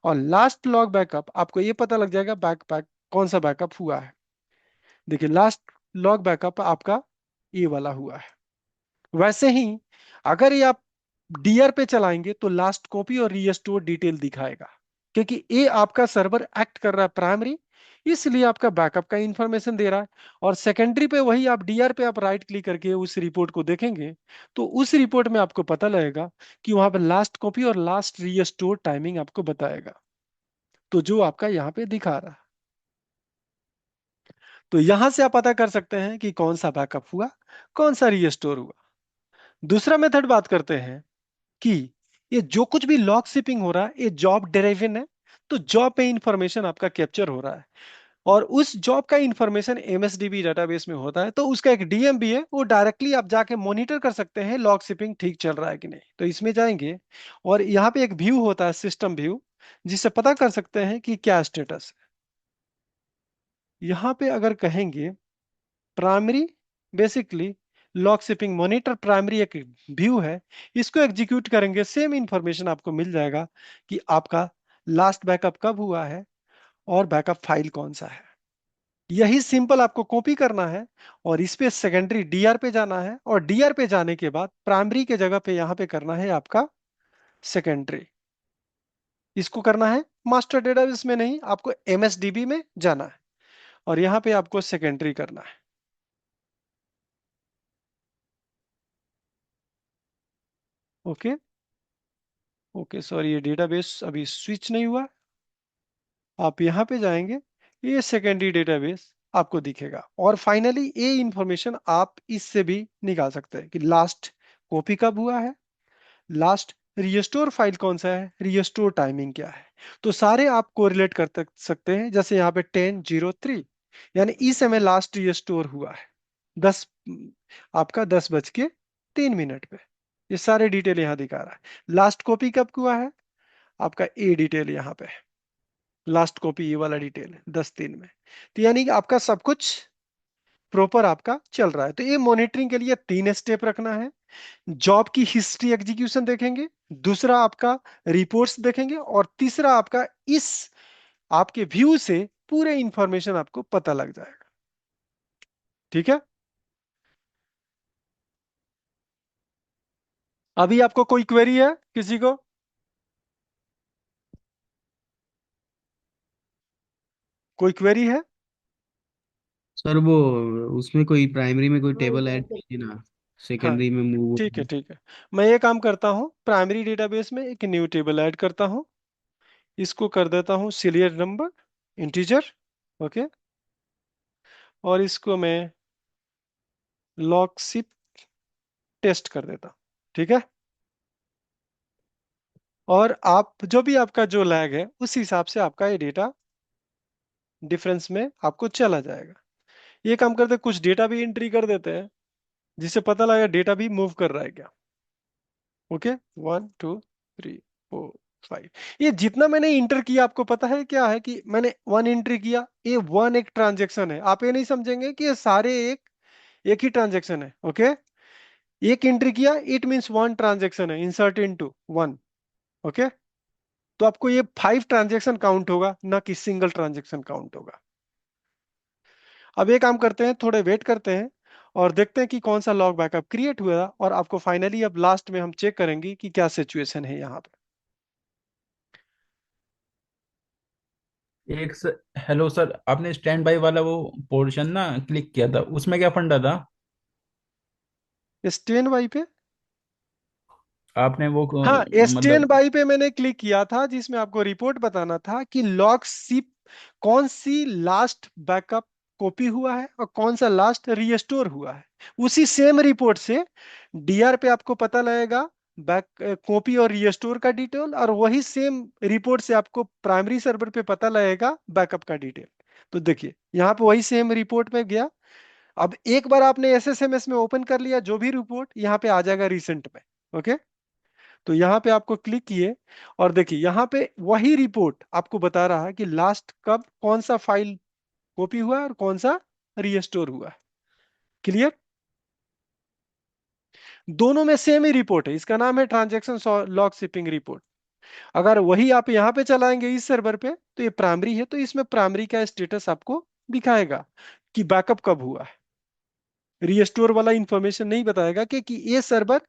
और लास्ट लॉग बैकअप आपको ये पता लग जाएगा बैक बैक कौन सा बैकअप हुआ है। देखिए लास्ट लॉग बैकअप आपका ये वाला हुआ है। वैसे ही अगर ये आप डीआर पे चलाएंगे तो लास्ट कॉपी और रीस्टोर डिटेल दिखाएगा, क्योंकि ये आपका सर्वर एक्ट कर रहा है प्राइमरी, इसलिए आपका बैकअप का इंफॉर्मेशन दे रहा है। और सेकेंडरी पे वही आप डीआर पे आप राइट क्लिक करके उस रिपोर्ट को देखेंगे, तो उस रिपोर्ट में आपको पता लगेगा कि वहां पे लास्ट कॉपी और लास्ट रीस्टोर टाइमिंग आपको बताएगा, तो जो आपका यहाँ पे दिखा रहा है। तो यहां से आप पता कर सकते हैं कि कौन सा बैकअप हुआ, कौन सा रीस्टोर हुआ। दूसरा मेथड बात करते हैं कि ये जो कुछ भी लॉग शिपिंग हो रहा है ये जॉब डिराइवन है। तो जॉब पे इंफॉर्मेशन आपका कैप्चर हो रहा है, और उस जॉब का इंफॉर्मेशन एमएसडीबी डेटाबेस में होता है, तो उसका एक डीएम भी है, वो डायरेक्टली आप जाके मॉनिटर कर सकते हैं लॉग शिपिंग ठीक चल रहा है कि नहीं। तो इसमें जाएंगे और यहाँ पे एक व्यू होता है, सिस्टम व्यू, जिससे पता कर सकते हैं कि क्या स्टेटस है। यहाँ पे अगर कहेंगे primary, basically log shipping monitor primary एक व्यू है, इसको एग्जीक्यूट करेंगे, सेम इंफॉर्मेशन आपको मिल जाएगा कि आपका लास्ट बैकअप कब हुआ है और बैकअप फाइल कौन सा है। यही सिंपल आपको कॉपी करना है और इस पे सेकेंडरी डीआर पे जाना है, और डीआर पे जाने के बाद प्राइमरी के जगह पे यहां पे करना है आपका सेकेंडरी। इसको करना है मास्टर डेटाबेस में नहीं, आपको एमएसडीबी में जाना है और यहां पे आपको सेकेंडरी करना है। ओके। ओके सॉरी, ये डेटाबेस अभी स्विच नहीं हुआ। आप यहां पे जाएंगे, ये सेकेंडरी डेटाबेस आपको दिखेगा। और फाइनली ये इंफॉर्मेशन आप इससे भी निकाल सकते हैं कि लास्ट कॉपी कब हुआ है, लास्ट रीस्टोर फाइल कौन सा है, रीस्टोर टाइमिंग क्या है। तो सारे आप कोरिलेट कर सकते हैं। जैसे यहाँ पे 10:03, यानी इस समय लास्ट रीस्टोर हुआ है 10, आपका 10:03 पे। ये सारे डिटेल यहाँ दिखा रहा है। लास्ट कॉपी कब हुआ है, आपका ए डिटेल यहाँ पे है। लास्ट कॉपी ये वाला डिटेल है 10:03 में। तो यानी कि आपका सब कुछ प्रॉपर आपका चल रहा है। तो ये मॉनिटरिंग के लिए 3 स्टेप रखना है। जॉब की हिस्ट्री एग्जीक्यूशन देखेंगे, दूसरा आपका रिपोर्ट्स देखेंगे, और तीसरा आपका इस आपके व्यू से पूरे इंफॉर्मेशन आपको पता लग जाएगा। ठीक है। अभी आपको कोई क्वेरी है किसी को? कोई क्वेरी है? सर वो उसमें कोई प्राइमरी में कोई टेबल ऐड कीजिए ना, हाँ सेकेंडरी में मूव। ठीक है, ठीक है। मैं ये काम करता हूँ, प्राइमरी डेटाबेस में एक न्यू टेबल ऐड करता हूँ। इसको कर देता हूँ सीरियल नंबर इंटीजर। ओके। और इसको मैं लॉगशिप टेस्ट कर देता हूँ। ठीक है। और आप जो भी आपका जो लैग है उस हिसाब से आपका ये डेटा डिफरेंस में आपको चला जाएगा। ये काम करते कुछ डेटा भी एंट्री कर देते हैं, जिससे पता लगेगा डेटा भी मूव कर रहा है क्या। ओके। 1 2 3 4 5, ये जितना मैंने इंटर किया आपको पता है क्या है कि मैंने 1 एंट्री किया, ये 1 एक ट्रांजेक्शन है। आप ये नहीं समझेंगे कि ये सारे एक एक ही ट्रांजेक्शन है। ओके। एक एंट्री किया इट मीन्स 1 ट्रांजेक्शन है, इंसर्ट इनटू 1। ओके। तो आपको ये 5 ट्रांजेक्शन काउंट होगा, ना कि सिंगल ट्रांजेक्शन काउंट होगा। अब ये काम करते हैं, थोड़े वेट करते हैं और देखते हैं कि कौन सा लॉग बैकअप क्रिएट हुआ, और आपको फाइनली अब लास्ट में हम चेक करेंगे कि क्या सिचुएशन है यहाँ पे। एक सर, हेलो सर, आपने स्टैंड बाय वाला वो पोर्शन ना क्लिक किया था, उसमें क्या फंडा था? स्टैंड बाई पे? आपने वो हाँ, स्टैंड मतलब बाई पे मैंने क्लिक किया था, जिसमें आपको रिपोर्ट बताना था कि लॉग सिप कौन सी लास्ट बैकअप कॉपी हुआ है और कौन सा लास्ट रीस्टोर हुआ है। उसी सेम रिपोर्ट से डीआर पे आपको पता लगेगा बैक कॉपी और रीस्टोर का डिटेल, और वही सेम रिपोर्ट से आपको प्राइमरी सर्वर पे पता लगेगा बैकअप का डिटेल। तो देखिए यहाँ पे वही सेम रिपोर्ट में गया। अब एक बार आपने एसएसएमएस में ओपन कर लिया, जो भी रिपोर्ट यहाँ पे आ जाएगा रिसेंट में। ओके। तो यहाँ पे आपको क्लिक किए और देखिए यहाँ पे वही रिपोर्ट आपको बता रहा है कि लास्ट कब कौन सा फाइल कॉपी हुआ है और कौन सा रीस्टोर हुआ है। क्लियर? दोनों में सेम ही रिपोर्ट है, इसका नाम है ट्रांजैक्शन लॉग शिपिंग रिपोर्ट। अगर वही आप यहाँ पे चलाएंगे इस सर्वर पे, तो ये प्राइमरी है, तो इसमें प्राइमरी का स्टेटस आपको दिखाएगा कि बैकअप कब हुआ है। रीस्टोर वाला इंफॉर्मेशन नहीं बताएगा कि ये सर्वर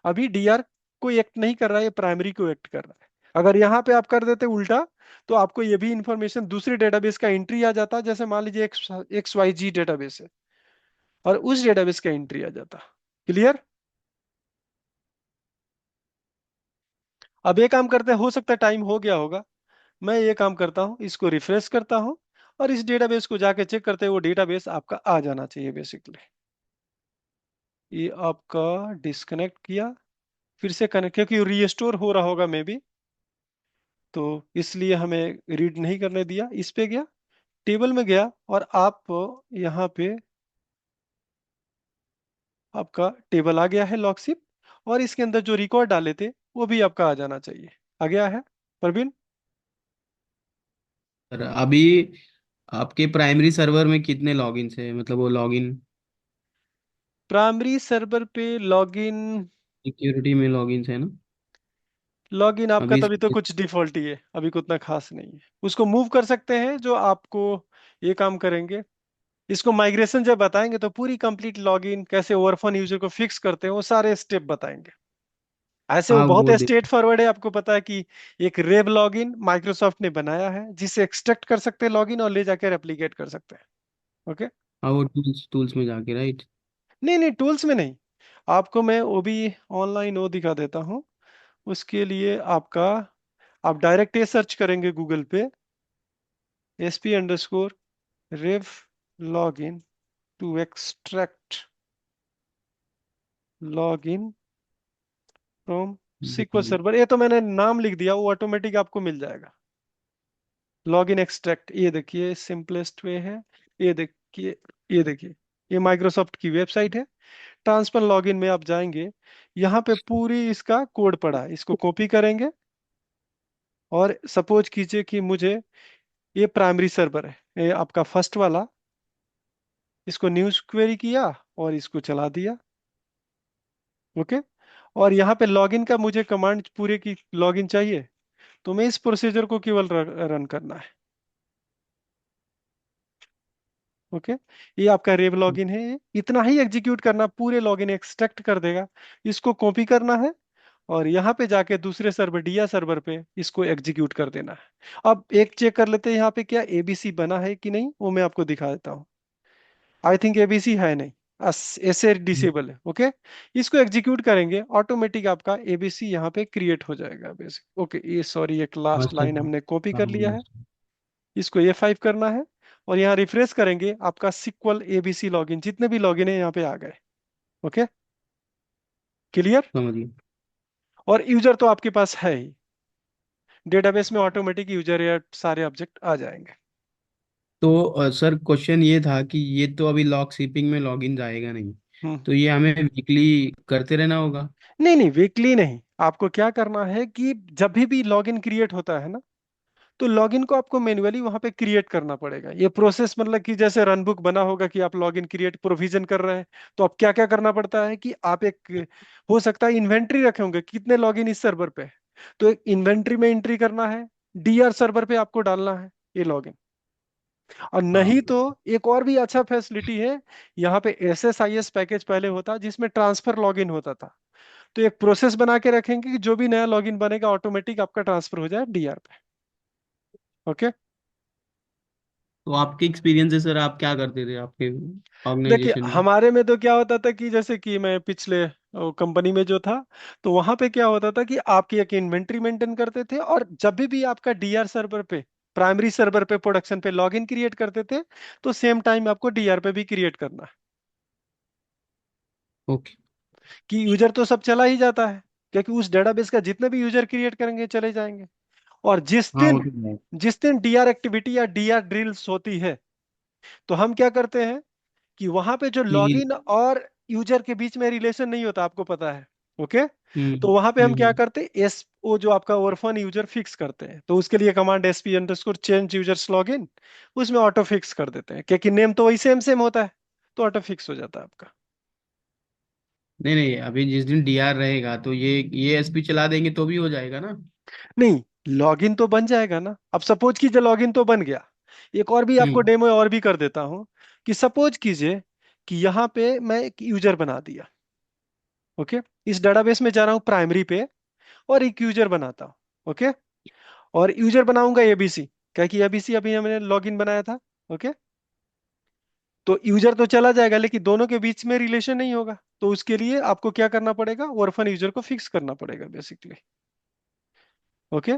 अभी डीआर को एक्ट नहीं कर रहा है, ये प्राइमरी को एक्ट कर रहा है। अगर यहाँ पे आप कर देते उल्टा, तो आपको ये भी इंफॉर्मेशन दूसरे डेटाबेस का एंट्री आ जाता, जैसे मान लीजिए एक्स वाई जी डेटाबेस है, और उस डेटाबेस का एंट्री आ जाता। क्लियर? अब ये काम करते हैं, हो सकता है टाइम हो गया होगा, मैं ये काम करता हूँ, इसको रिफ्रेश करता हूँ, और इस डेटाबेस को जाके चेक करते हैं, वो डेटाबेस आपका आ जाना चाहिए बेसिकली। ये आपका डिस्कनेक्ट किया, फिर से कनेक्ट, क्योंकि रीस्टोर हो रहा होगा मे बी, तो इसलिए हमें रीड नहीं करने दिया। इस पे गया, टेबल में गया, और आप यहाँ पे आपका टेबल आ गया है लॉगशिप, और इसके अंदर जो रिकॉर्ड डाले थे वो भी आपका आ जाना चाहिए। आ गया है प्रवीण? सर अभी आपके प्राइमरी सर्वर में कितने लॉगिन्स है, मतलब वो लॉगिन प्राइमरी सर्वर पे लॉगिन, सिक्योरिटी में लॉगिन्स है ना लॉगिन आपका अभी? तभी तो कुछ डिफॉल्ट ही है, अभी कुछ उतना खास नहीं है। उसको मूव कर सकते हैं, जो आपको ये काम करेंगे, इसको माइग्रेशन जब बताएंगे तो पूरी कंप्लीट लॉगिन कैसे ओवरफोन यूजर को फिक्स करते हैं वो सारे स्टेप बताएंगे। ऐसे वो हाँ बहुत वो दे। स्ट्रेट फॉरवर्ड है, आपको पता है कि एक रेब लॉगिन माइक्रोसॉफ्ट ने बनाया है, जिससे एक्सट्रैक्ट कर सकते हैं लॉगिन और ले जाकर रेप्लिकेट कर सकते हैं। ओके। हाँ वो टूल्स टूल्स में जाके, राइट? नहीं नहीं, टूल्स में नहीं, आपको मैं वो भी ऑनलाइन वो दिखा देता हूँ। उसके लिए आपका, आप डायरेक्ट ये सर्च करेंगे गूगल पे, SP _rev login to extract login from SQL server, ये तो मैंने नाम लिख दिया, वो ऑटोमेटिक आपको मिल जाएगा। लॉगिन एक्सट्रैक्ट, ये देखिए सिंपलेस्ट वे है। ये देखिए, ये देखिए, ये माइक्रोसॉफ्ट की वेबसाइट है। ट्रांसफर लॉगिन में आप जाएंगे, यहाँ पे पूरी इसका कोड पड़ा है, इसको कॉपी करेंगे, और सपोज कीजिए कि मुझे, ये प्राइमरी सर्वर है, ये आपका फर्स्ट वाला, इसको न्यूज क्वेरी किया और इसको चला दिया। ओके। और यहाँ पे लॉगिन का मुझे कमांड पूरे की लॉगिन चाहिए, तो मैं इस प्रोसीजर को केवल रन करना है। ओके। ये आपका रेव लॉगिन है, इतना ही एग्जीक्यूट करना, पूरे लॉगिन एक्सट्रैक्ट कर देगा। इसको कॉपी करना है, और यहाँ पे जाके दूसरे सर्वर डिया सर्वर पे इसको एग्जीक्यूट कर देना है। अब एक चेक कर लेते हैं यहाँ पे क्या एबीसी बना है कि नहीं, वो मैं आपको दिखा देता हूँ। आई थिंक एबीसी है नहीं, ऐसे डिसेबल है। ओके। इसको एग्जीक्यूट करेंगे, ऑटोमेटिक आपका एबीसी यहाँ पे क्रिएट हो जाएगा बेसिक। ओके, ये सॉरी, एक हाँ लास्ट सर। लाइन हमने कॉपी हाँ कर लिया है, इसको A5 करना है, और यहाँ रिफ्रेश करेंगे, आपका सिक्वल एबीसी लॉगिन जितने भी लॉगिन है यहाँ पे आ गए। ओके। क्लियर? समझ गया। और यूजर तो आपके पास है ही, डेटाबेस में ऑटोमेटिक यूजर या सारे ऑब्जेक्ट आ जाएंगे। तो सर क्वेश्चन ये था कि ये तो अभी लॉग शिपिंग में लॉगिन जाएगा नहीं, हम्म। तो ये हमें वीकली करते रहना होगा? नहीं नहीं, वीकली नहीं, आपको क्या करना है कि जब भी लॉगिन क्रिएट होता है ना, तो लॉगिन को आपको मैन्युअली वहां पे क्रिएट करना पड़ेगा। ये प्रोसेस मतलब कि जैसे रन बुक बना होगा कि आप लॉगिन क्रिएट प्रोविजन कर रहे हैं, तो अब क्या क्या करना पड़ता है कि आप एक, हो सकता है इन्वेंट्री रखे होंगे कितने लॉगिन इस सर्वर पे है, तो एक इन्वेंट्री में एंट्री करना है, डीआर सर्वर पे आपको डालना है ये लॉगिन। और हाँ। नहीं तो एक और भी अच्छा फैसिलिटी है, यहाँ पे SSIS पैकेज पहले होता जिसमें ट्रांसफर लॉगिन होता था, तो एक प्रोसेस बना के रखेंगे कि जो भी नया लॉगिन बनेगा ऑटोमेटिक आपका ट्रांसफर हो जाए डीआर पे। ओके। तो आपके एक्सपीरियंस है सर, आप क्या करते थे आपके देखिए ऑर्गेनाइजेशन में? हमारे में तो क्या होता था कि जैसे कि मैं पिछले कंपनी में जो था, तो वहां पे क्या होता था कि आपकी एक इन्वेंट्री मेंटेन करते थे, और जब भी आपका डीआर सर्वर पे, प्राइमरी सर्वर पे प्रोडक्शन पे लॉगिन क्रिएट करते थे, तो सेम टाइम आपको डीआर पे भी क्रिएट करना है, ओके। कि यूजर तो सब चला ही जाता है, क्योंकि उस डेटाबेस का जितने भी यूजर क्रिएट करेंगे चले जाएंगे। और हाँ वो तो है। जिस दिन डीआर एक्टिविटी या डीआर ड्रिल्स होती है, तो हम क्या करते हैं कि वहां पे जो कि लॉगिन और यूजर के बीच में रिलेशन नहीं होता, आपको पता है। ओके। हम्म तो वहां पे हम क्या हम्म करते हैं, एस ओ जो आपका ओरफन यूजर फिक्स करते हैं, तो उसके लिए कमांड SP_change यूजर्स लॉगिन, उसमें ऑटो फिक्स कर देते हैं, क्योंकि नेम तो वही सेम सेम होता है, तो ऑटो फिक्स हो जाता है आपका। नहीं नहीं, अभी जिस दिन डीआर रहेगा तो ये एसपी चला देंगे तो भी हो जाएगा ना? नहीं, लॉगिन तो बन जाएगा ना। अब सपोज कीजिए लॉगिन तो बन गया, एक और भी आपको हम्म डेमो और भी कर देता हूं, कि सपोज कीजिए कि यहाँ पे मैं एक यूजर बना दिया। ओके। इस डेटाबेस में जा रहा हूँ प्राइमरी पे, और एक यूजर बनाता हूँ, ओके। और यूजर बनाऊंगा एबीसी, क्या कि एबीसी अभी हमने लॉगिन बनाया था। ओके। तो यूजर तो चला जाएगा लेकिन दोनों के बीच में रिलेशन नहीं होगा, तो उसके लिए आपको क्या करना पड़ेगा, orphan यूजर को फिक्स करना पड़ेगा बेसिकली। ओके।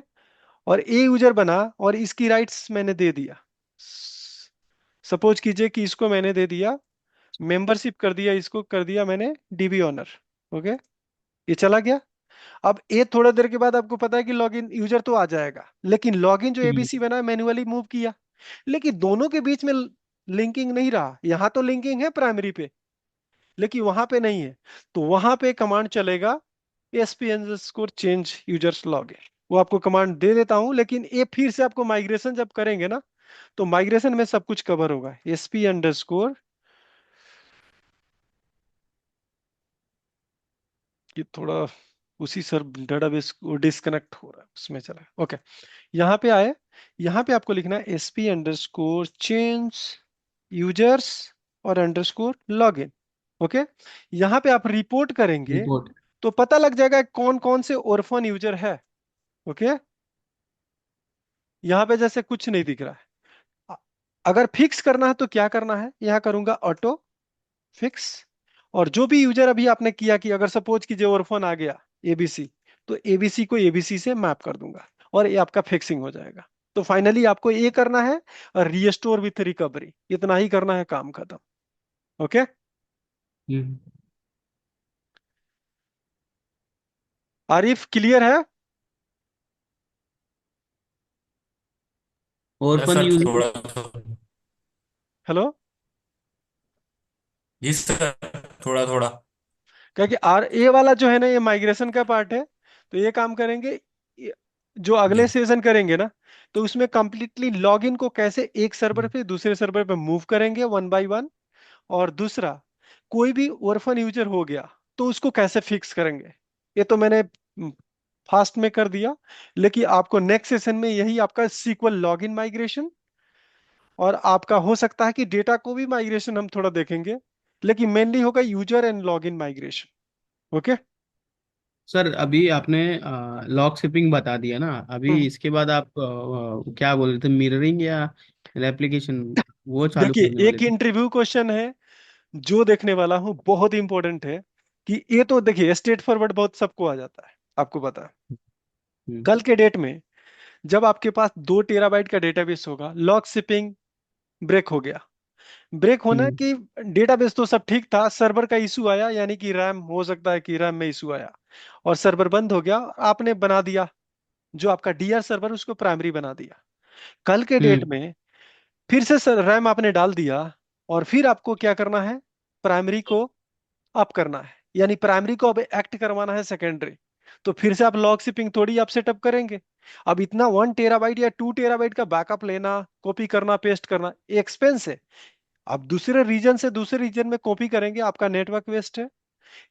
और ए यूजर बना और इसकी राइट्स मैंने दे दिया। सपोज कीजिए कि इसको मैंने दे दिया मेंबरशिप, कर दिया इसको, कर दिया मैंने डीबी ऑनर। ओके। ये चला गया। अब ये थोड़ा देर के बाद आपको पता है कि लॉगिन यूजर तो आ जाएगा, लेकिन लॉगिन जो हम्म। एबीसी बना है मैन्युअली मूव किया, लेकिन दोनों के बीच में लिंकिंग नहीं रहा। यहां तो लिंकिंग है प्राइमरी पे, लेकिन वहां पे नहीं है। तो वहां पे कमांड चलेगा SP underscore change users login. वो आपको कमांड दे देता हूं, लेकिन ये फिर से आपको माइग्रेशन जब करेंगे ना, तो माइग्रेशन में सब कुछ कवर होगा। एसपी अंडरस्कोर, ये थोड़ा उसी सर डेटाबेस को डिस्कनेक्ट हो रहा है, उसमें चला। ओके। यहाँ पे आए, यहाँ पे आपको लिखना है एसपी अंडरस्कोर चेंज यूजर्स और अंडरस्कोर लॉगिन। ओके। यहाँ पे आप रिपोर्ट करेंगे रिपोर्ट। तो पता लग जाएगा कौन कौन से orphan यूजर है। ओके। यहाँ पे जैसे कुछ नहीं दिख रहा है। अ- अगर फिक्स करना है तो क्या करना है, यहाँ करूंगा ऑटो फिक्स। और जो भी यूजर अभी आपने किया कि अगर सपोज कीजिए orphan आ गया एबीसी, तो एबीसी को एबीसी से मैप कर दूंगा और ये आपका फिक्सिंग हो जाएगा। तो फाइनली आपको ये करना है, और रीस्टोर विथ रिकवरी, इतना ही करना है, काम खत्म। ओके। हम्म। आरिफ क्लियर है? और यस फन सर, यूजर। थोड़ा तो। हेलो। जी सर, थोड़ा थोड़ा। क्या कि आर ए वाला जो है ना, ये माइग्रेशन का पार्ट है। तो ये काम करेंगे, जो अगले जी। सेशन करेंगे ना, तो उसमें कंप्लीटली लॉगिन को कैसे एक सर्वर पे दूसरे सर्वर पे मूव करेंगे वन बाय वन। और दूसरा, कोई भी orphan यूजर हो गया तो उसको कैसे फिक्स करेंगे। ये तो मैंने फास्ट में कर दिया, लेकिन आपको नेक्स्ट सेशन में यही आपका सीक्वल लॉगिन माइग्रेशन, और आपका हो सकता है कि डेटा को भी माइग्रेशन हम थोड़ा देखेंगे, लेकिन मेनली होगा user and login migration. Okay. Sir अभी आपने लॉक शिपिंग बता दिया ना, अभी हम्म। इसके बाद आप क्या बोल रहे थे, मिररिंग या एप्लीकेशन वो चालू करने देखिए वाले एक थे? इंटरव्यू क्वेश्चन है जो देखने वाला हूँ, बहुत इंपॉर्टेंट है। कि ये तो देखिए स्ट्रेट फॉरवर्ड बहुत सबको आ जाता है, आपको पता है। हम्म। कल के डेट में जब आपके पास 2 टेराबाइट का डेटाबेस होगा, लॉक शिपिंग ब्रेक हो गया। ब्रेक होना हम्म। कि डेटाबेस तो सब ठीक था, सर्वर का इशू आया, यानी कि रैम, हो सकता है कि रैम में इशू आया और सर्वर बंद हो गया। आपने बना दिया जो आपका डीआर सर्वर, उसको प्राइमरी बना दिया। कल के डेट हम्म। में फिर से रैम आपने डाल दिया, और फिर आपको क्या करना है, प्राइमरी को अप करना है, यानी प्राइमरी को अब एक्ट करवाना है सेकेंडरी। तो फिर से आप लॉग शिपिंग थोड़ी आप सेटअप करेंगे। अब इतना 1 टेराबाइट या 2 टेराबाइट का बैकअप लेना, कॉपी करना, पेस्ट करना, एक्सपेंस है। आप दूसरे रीजन से दूसरे रीजन में कॉपी करेंगे, आपका नेटवर्क वेस्ट है।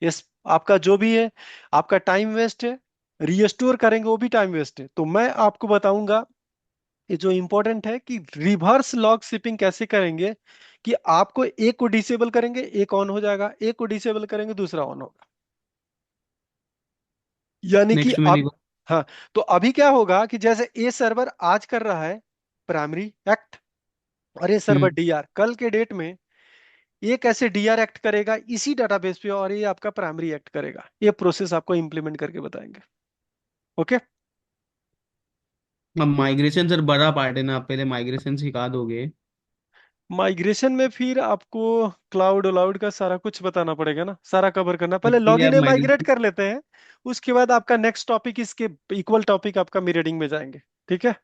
इस आपका जो भी है, आपका टाइम वेस्ट है। रीस्टोर करेंगे वो भी टाइम वेस्ट है। तो मैं आपको बताऊंगा, ये जो इंपॉर्टेंट है कि रिवर्स लॉग शिपिंग कैसे करेंगे। कि आपको एक को डिसेबल करेंगे, एक ऑन हो जाएगा, एक को डिसेबल करेंगे, दूसरा ऑन होगा। यानी कि नेक्स्ट में अब, नहीं। हाँ, तो अभी क्या होगा कि जैसे ए सर्वर आज कर रहा है प्राइमरी एक्ट, और ये सर्वर हम्म। डीआर कल के डेट में ये कैसे डीआर एक्ट करेगा इसी डाटाबेस पे, और ये आपका प्राइमरी एक्ट करेगा। ये प्रोसेस आपको इंप्लीमेंट करके बताएंगे। ओके। अब माइग्रेशन सर बड़ा पार्ट है ना, आप पहले माइग्रेशन सिखा दोगे? माइग्रेशन में फिर आपको क्लाउड व्लाउड का सारा कुछ बताना पड़ेगा ना, सारा कवर करना। पहले इसके लिए आप लॉगिन माइग्रेट माइग्रेशन। कर लेते हैं, उसके बाद आपका नेक्स्ट टॉपिक इसके इक्वल टॉपिक आपका मिररिंग में जाएंगे। ठीक है।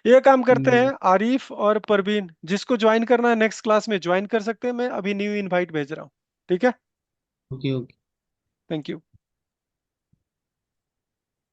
ये काम करते हैं, आरिफ और परवीन जिसको ज्वाइन करना है नेक्स्ट क्लास में ज्वाइन कर सकते हैं, मैं अभी न्यू इनवाइट भेज रहा हूँ। ठीक है। Okay okay. Thank you.